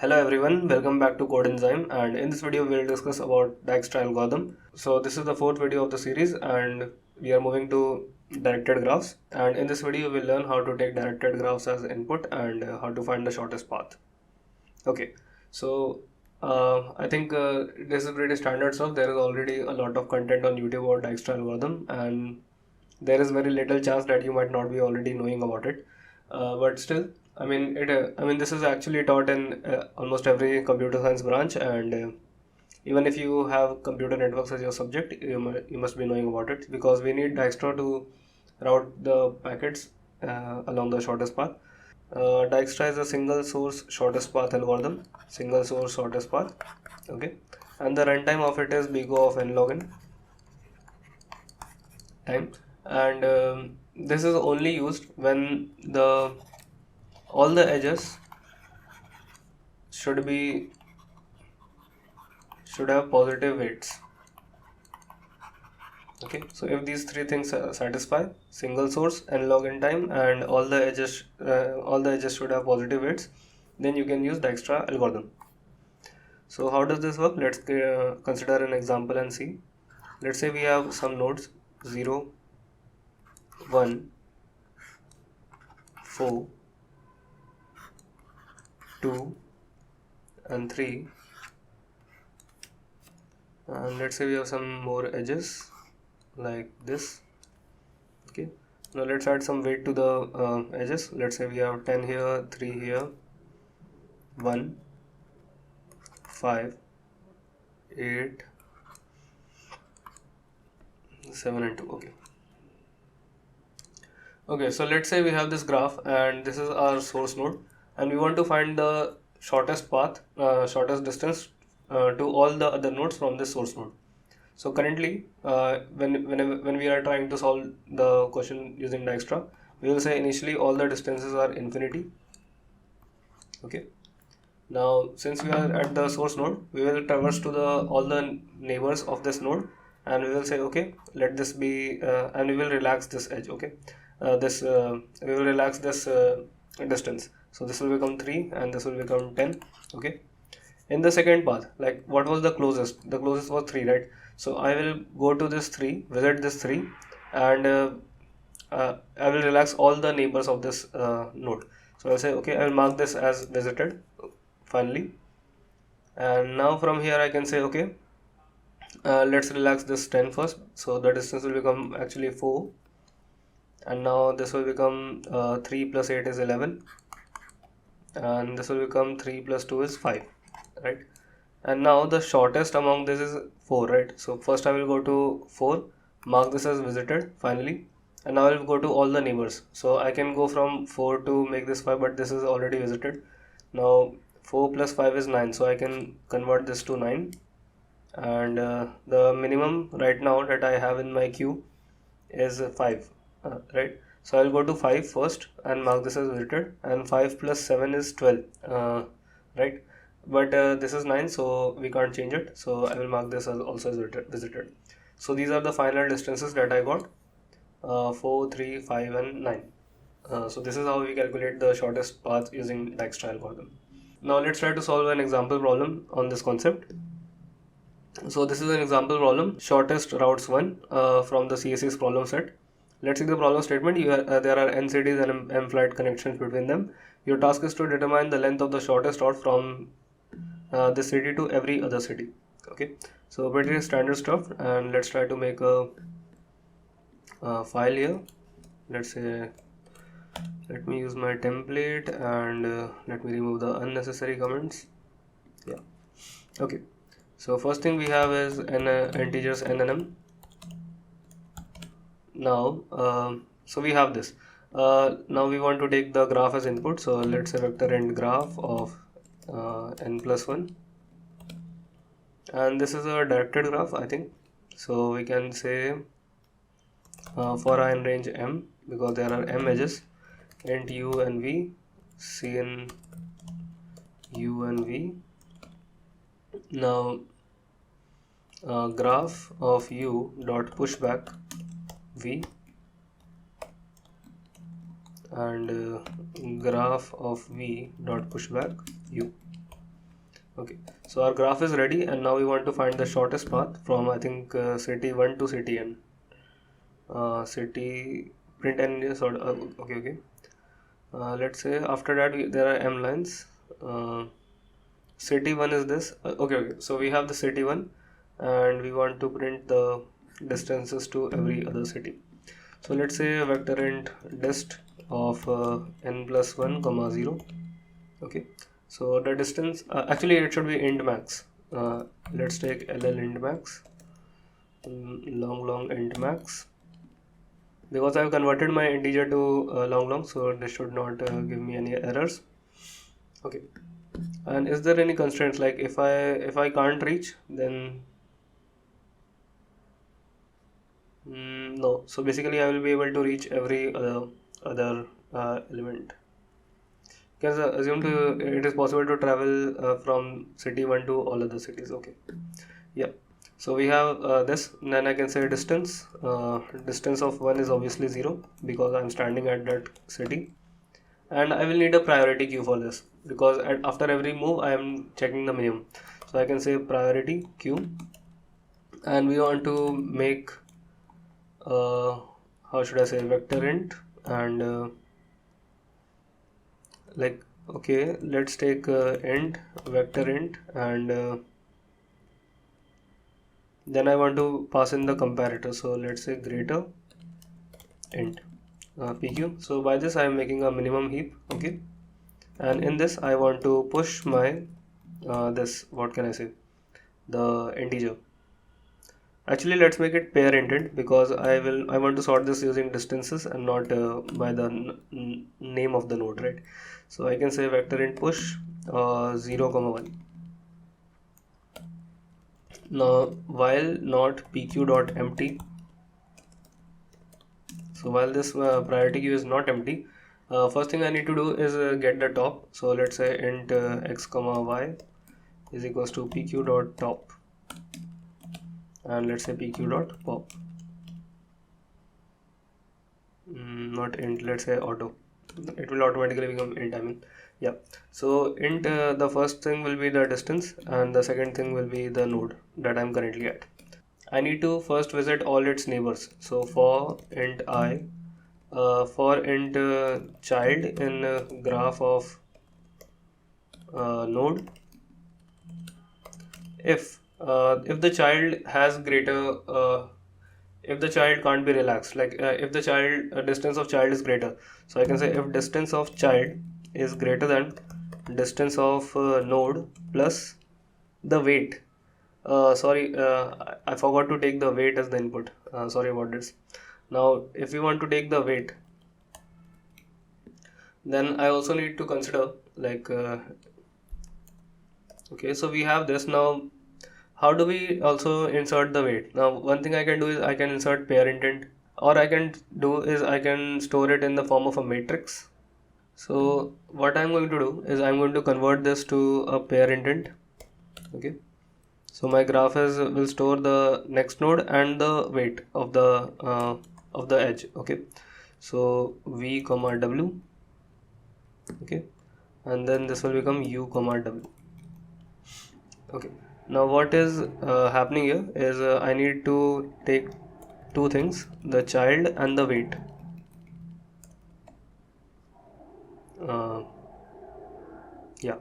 Hello everyone, welcome back to Code Enzyme, and in this video we'll discuss about Dijkstra algorithm. So this is the fourth video of the series and we are moving to directed graphs, and in this video we'll learn how to take directed graphs as input and how to find the shortest path. Okay, so I think this is pretty standard stuff. There is already a lot of content on YouTube about Dijkstra algorithm, and there is very little chance that you might not be already knowing about it. But still, I mean, this is actually taught in almost every computer science branch, and even if you have computer networks as your subject, you must be knowing about it because we need Dijkstra to route the packets along the shortest path. Dijkstra is a single source shortest path algorithm, single source shortest path. Okay, and the runtime of it is big O of n log n time, and this is only used when all the edges should have positive weights. Okay, so if these three things satisfy, single source n log n time, and all the edges should have positive weights, then you can use Dijkstra algorithm. So how does this work? Let's consider an example and see. Let's say we have some nodes 0, 1, 4, 2 and 3, and let's say we have some more edges like this. Okay, now let's add some weight to the edges. Let's say we have 10 here, 3 here, 1, 5, 8, 7 and 2. Okay, so let's say we have this graph and this is our source node, and we want to find the shortest path, shortest distance to all the other nodes from this source node. So currently, when we are trying to solve the question using Dijkstra, we will say initially all the distances are infinity. Okay. Now, since we are at the source node, we will traverse to all the neighbors of this node, and we will say, okay, let this be, and we will relax this edge. Okay, we will relax this distance. So this will become 3, and this will become 10. Okay. In the second path, like what was the closest? The closest was 3, right? So I will go to this 3, visit this 3, and I will relax all the neighbors of this node. So I'll say, okay, I will mark this as visited finally. And now from here I can say, okay, let's relax this 10 first. So the distance will become actually 4. And now this will become 3 plus 8 is 11. And this will become 3 plus 2 is 5, right? And now the shortest among this is 4, right? So first I will go to 4, mark this as visited finally, and now I will go to all the neighbors. So I can go from 4 to make this 5, but this is already visited. Now 4 plus 5 is 9, so I can convert this to 9, and the minimum right now that I have in my queue is 5, right? So I'll go to 5 first and mark this as visited, and 5 plus 7 is 12, right? But this is 9, so we can't change it, so I will mark this as also as visited. So these are the final distances that I got, 4, 3, 5 and 9. So this is how we calculate the shortest path using Dijkstra algorithm. Now let's try to solve an example problem on this concept. So this is an example problem, shortest routes 1 from the CSES problem set. Let's see the problem statement. There are n cities and m flight connections between them. Your task is to determine the length of the shortest route from this city to every other city. Okay, so pretty standard stuff, and let's try to make a file here. Let's say, let me use my template, and let me remove the unnecessary comments. Yeah, okay. So first thing we have is integers n and m. Now so we have this. Now we want to take the graph as input, so let's say vector int graph of n plus 1, and this is a directed graph, I think. So we can say for I in range m, because there are m edges, int u and v, c in u and v. Now graph of u dot pushback v, and graph of v dot pushback u. Okay, so our graph is ready, and now we want to find the shortest path from, I think, city 1 to city n. City print n is sort okay. Let's say after that there are m lines. City 1 is this. Okay. So we have the city 1, and we want to print the distances to every other city. So let's say vector int dist of n plus 1 comma 0. Okay, so the distance, actually it should be int max. Let's take ll int max, long int max, because I've converted my integer to long, so this should not give me any errors. Okay, and is there any constraints, like if I can't reach, then no. So basically I will be able to reach every other element. Because assume it is possible to travel from city 1 to all other cities. Okay, yeah. So we have this, then I can say distance. Distance of 1 is obviously 0 because I'm standing at that city, and I will need a priority queue for this because after every move I am checking the minimum. So I can say priority queue, and we want to make how should I say, vector int, and like, okay, let's take int vector int, and then I want to pass in the comparator, so let's say greater int pq. So by this I am making a minimum heap. Okay, and in this I want to push my this, what can I say, the integer. Actually, let's make it pair inted because I want to sort this using distances and not by the name of the node, right? So I can say vector int push 0 comma 1. Now while not pq dot empty, so while this priority queue is not empty, first thing I need to do is get the top. So let's say int x comma y is equals to pq dot top, and let's say pq dot pop. Not int, let's say auto. It will automatically become int, I mean, yeah. So int, the first thing will be the distance, and the second thing will be the node that I'm currently at. I need to first visit all its neighbors. So for int I, for int child in graph of node, if the child has greater if the child can't be relaxed, like if the child distance of child is greater, so I can say if distance of child is greater than distance of node plus the weight. Sorry, I forgot to take the weight as the input. Sorry about this. Now if we want to take the weight, then I also need to consider, like okay, so we have this. Now how do we also insert the weight? Now one thing I can do is I can insert pair intent, or I can do is I can store it in the form of a matrix. So what I'm going to do is I'm going to convert this to a pair intent. Okay, so my graph is will store the next node and the weight of the edge. Okay, so v comma w. Okay, and then this will become u comma w. Okay, now what is happening here is I need to take two things, the child and the weight. uh, yeah,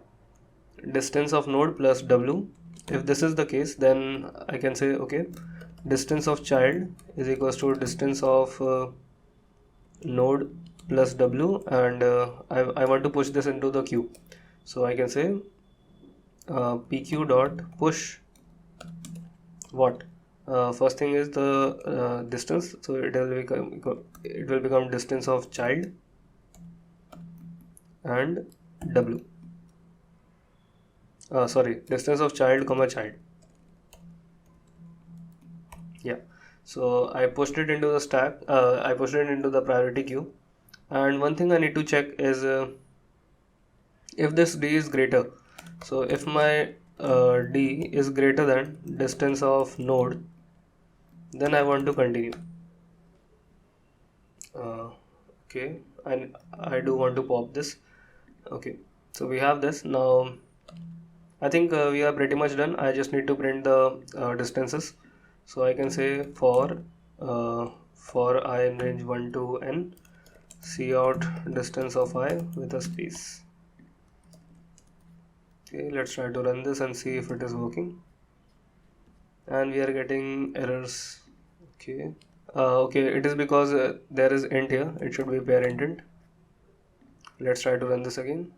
distance of node plus w. If this is the case, then I can say, okay, distance of child is equals to distance of node plus w, and I want to push this into the queue. So I can say pq dot push what, first thing is the distance, so it will become distance of child and w, sorry, distance of child comma child. Yeah, so I pushed it into the stack, I pushed it into the priority queue, and one thing I need to check is if this d is greater. So if my d is greater than distance of node, then I want to continue. Okay, and I do want to pop this. Okay, so we have this. Now I think we are pretty much done. I just need to print the distances. So I can say for I in range 1 to n, see out distance of I with a space. Okay, let's try to run this and see if it is working. And we are getting errors. Okay. Okay, it is because there is int here. It should be parent int. Let's try to run this again.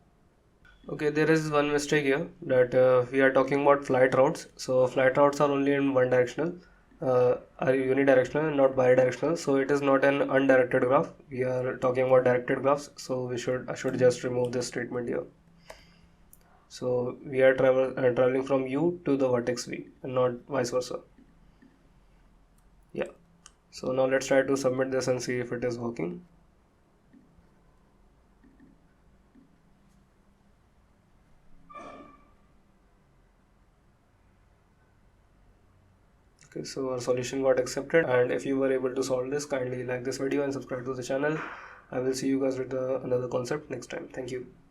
Okay, there is one mistake here that we are talking about flight routes. So flight routes are only in one directional, are unidirectional and not bidirectional. So it is not an undirected graph. We are talking about directed graphs. So I should just remove this statement here. So we are traveling from U to the vertex V and not vice versa. Yeah. So now let's try to submit this and see if it is working. Okay, so our solution got accepted, and if you were able to solve this, kindly like this video and subscribe to the channel. I will see you guys with another concept next time. Thank you.